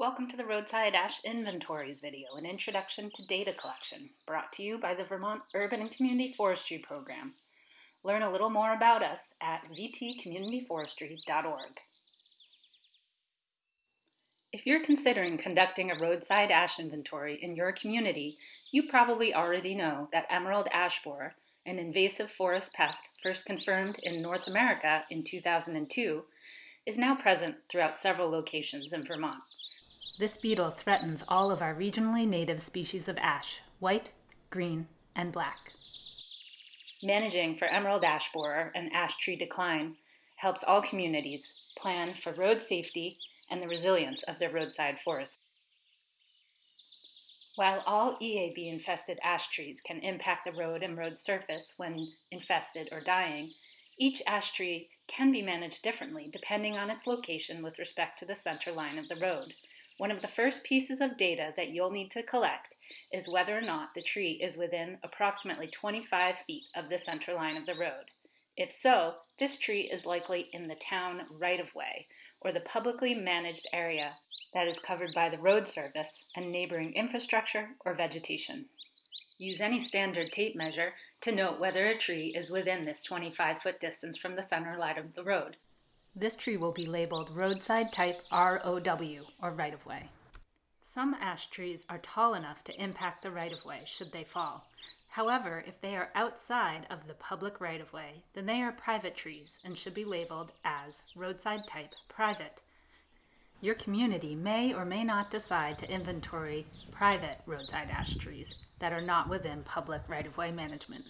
Welcome to the Roadside Ash Inventories video, an introduction to data collection, brought to you by the Vermont Urban and Community Forestry Program. Learn a little more about us at vtcommunityforestry.org. If you're considering conducting a roadside ash inventory in your community, you probably already know that emerald ash borer, an invasive forest pest first confirmed in North America in 2002, is now present throughout several locations in Vermont. This beetle threatens all of our regionally native species of ash, white, green, and black. Managing for emerald ash borer and ash tree decline helps all communities plan for road safety and the resilience of their roadside forests. While all EAB-infested ash trees can impact the road and road surface when infested or dying, each ash tree can be managed differently depending on its location with respect to the center line of the road. One of the first pieces of data that you'll need to collect is whether or not the tree is within approximately 25 feet of the center line of the road. If so, this tree is likely in the town right-of-way, or the publicly managed area that is covered by the road service and neighboring infrastructure or vegetation. Use any standard tape measure to note whether a tree is within this 25-foot distance from the center line of the road. This tree will be labeled roadside type ROW, or right-of-way. Some ash trees are tall enough to impact the right-of-way should they fall. However, if they are outside of the public right-of-way, then they are private trees and should be labeled as roadside type private. Your community may or may not decide to inventory private roadside ash trees that are not within public right-of-way management.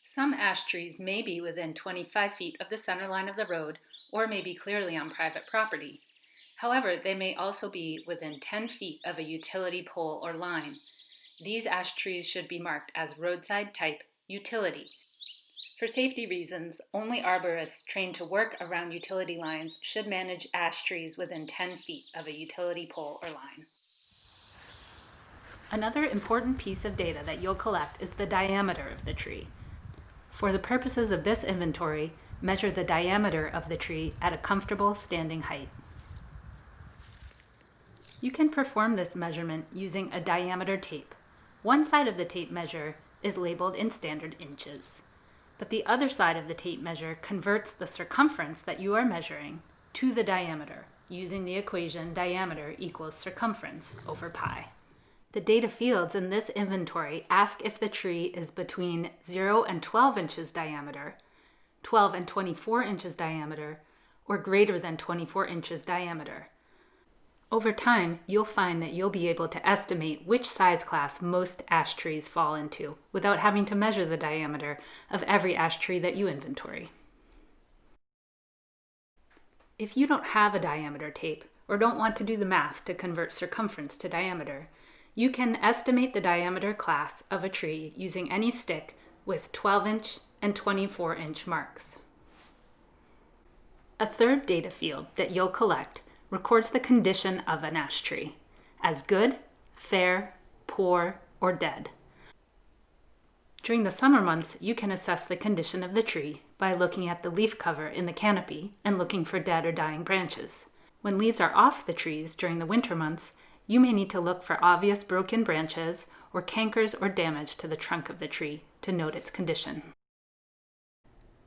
Some ash trees may be within 25 feet of the center line of the road or may be clearly on private property. However, they may also be within 10 feet of a utility pole or line. These ash trees should be marked as roadside type utility. For safety reasons, only arborists trained to work around utility lines should manage ash trees within 10 feet of a utility pole or line. Another important piece of data that you'll collect is the diameter of the tree. For the purposes of this inventory, measure the diameter of the tree at a comfortable standing height. You can perform this measurement using a diameter tape. One side of the tape measure is labeled in standard inches, but the other side of the tape measure converts the circumference that you are measuring to the diameter using the equation diameter equals circumference over pi. The data fields in this inventory ask if the tree is between 0 and 12 inches diameter, 12 and 24 inches diameter, or greater than 24 inches diameter. Over time, you'll find that you'll be able to estimate which size class most ash trees fall into without having to measure the diameter of every ash tree that you inventory. If you don't have a diameter tape or don't want to do the math to convert circumference to diameter, you can estimate the diameter class of a tree using any stick with 12-inch and 24-inch marks. A third data field that you'll collect records the condition of an ash tree as good, fair, poor, or dead. During the summer months, you can assess the condition of the tree by looking at the leaf cover in the canopy and looking for dead or dying branches. When leaves are off the trees during the winter months, you may need to look for obvious broken branches or cankers or damage to the trunk of the tree to note its condition.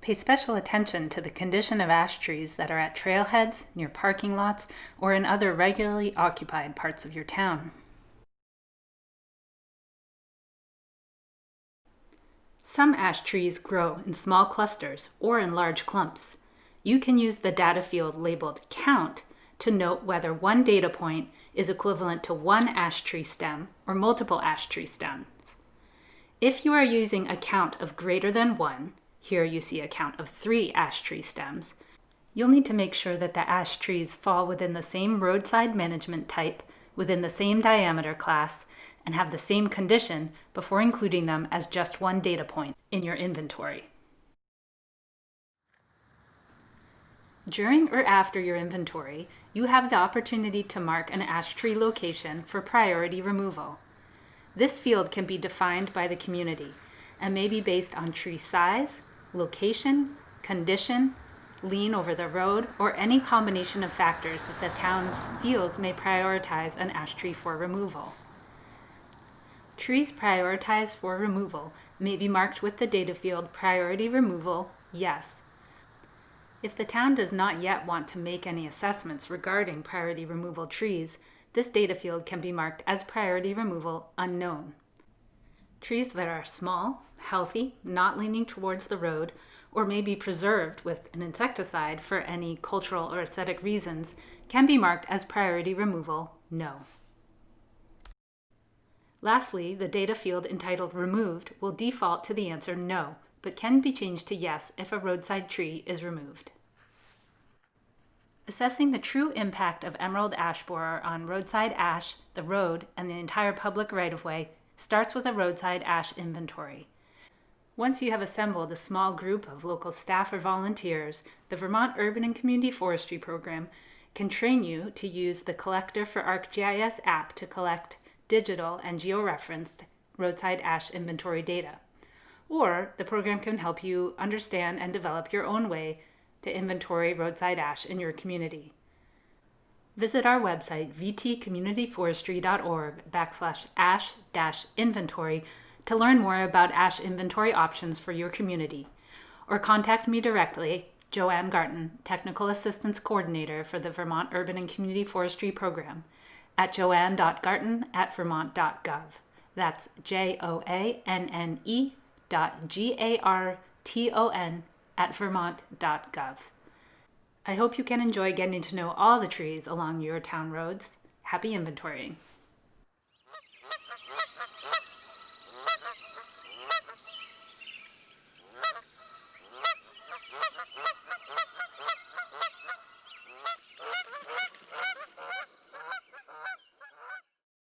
Pay special attention to the condition of ash trees that are at trailheads, near parking lots, or in other regularly occupied parts of your town. Some ash trees grow in small clusters or in large clumps. You can use the data field labeled count to note whether one data point is equivalent to one ash tree stem or multiple ash tree stems. If you are using a count of greater than 1, here you see a count of 3 ash tree stems, you'll need to make sure that the ash trees fall within the same roadside management type, within the same diameter class, and have the same condition before including them as just one data point in your inventory. During or after your inventory, you have the opportunity to mark an ash tree location for priority removal. This field can be defined by the community and may be based on tree size, location, condition, lean over the road, or any combination of factors that the town feels may prioritize an ash tree for removal. Trees prioritized for removal may be marked with the data field Priority Removal, Yes. If the town does not yet want to make any assessments regarding priority removal trees, this data field can be marked as Priority Removal, Unknown. Trees that are small, healthy, not leaning towards the road, or may be preserved with an insecticide for any cultural or aesthetic reasons can be marked as Priority Removal, No. Lastly, the data field entitled Removed will default to the answer No, but can be changed to Yes if a roadside tree is removed. Assessing the true impact of emerald ash borer on roadside ash, the road, and the entire public right-of-way starts with a roadside ash inventory. Once you have assembled a small group of local staff or volunteers, the Vermont Urban and Community Forestry Program can train you to use the Collector for ArcGIS app to collect digital and georeferenced roadside ash inventory data. Or the program can help you understand and develop your own way to inventory roadside ash in your community. Visit our website, vtcommunityforestry.org/ash-inventory to learn more about ash inventory options for your community. Or contact me directly, Joanne Garton, Technical Assistance Coordinator for the Vermont Urban and Community Forestry Program, at joanne.garton@vermont.gov. That's JOANNE.GARTON@vermont.gov. I hope you can enjoy getting to know all the trees along your town roads. Happy inventorying!